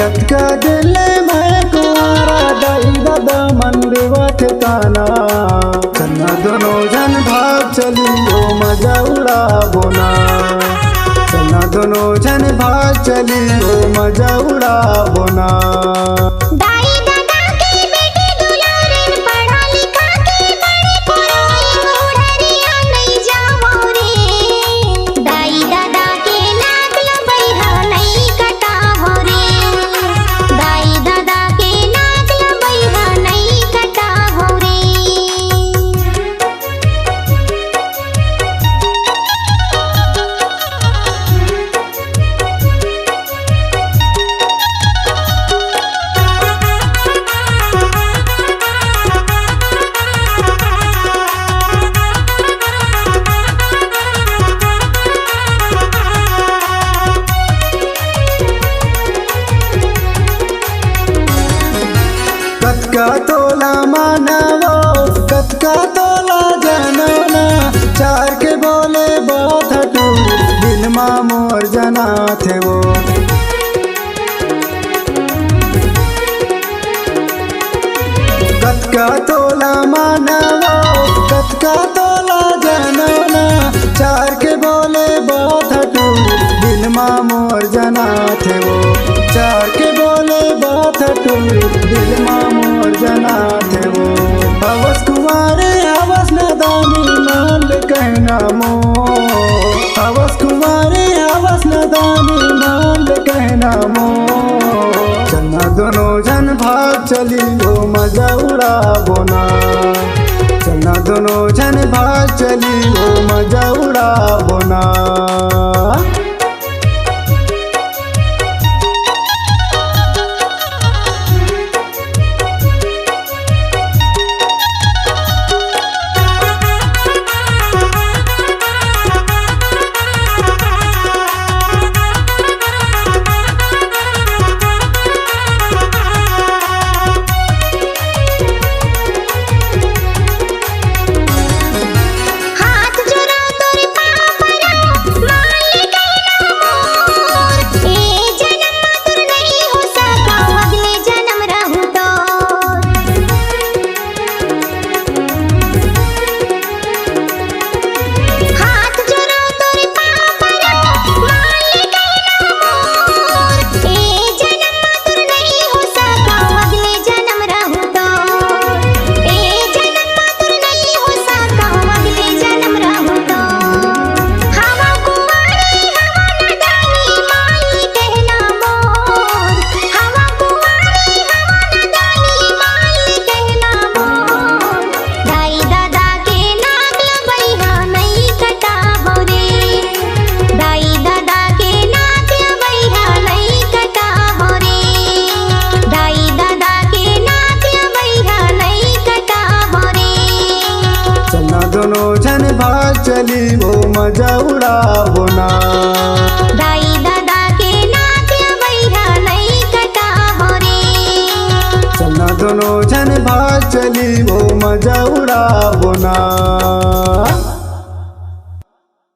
कतका दिल में कुआरा दाई दादा मंदिवा ठिकाना चलना दोनों जन भाग चली हो मजा उड़ा बोना चलना दोनों जन भाग चली हो मजा उड़ा बोना। कतका तोला मानवो कतका तोला जनना चार के बोले बहुत हटू दिल मा मोर जना थे वो कतका तोला मानवो कतका तोला जनना चार के बोले बहुत हटू दिल मा मोर जना थे वो चार के बोले बहुत हटू दिल मा मोर जना थे वो हवस कुमारे हवस नदानी मान कहना मो हवस कुमारे हवस नदानी मान कहना मो चलना दोनों जन भाग चली हो मजा उड़ा बोना चलना दोनों जन भाग चली हो मजा उड़ा बोना। दोनों जन भाग चली वो मजा उड़ा बोना दाई दादा के नाक बैहा नहीं कटा हो रे चलना दोनों जन भाग चली वो मजा उड़ा बोना।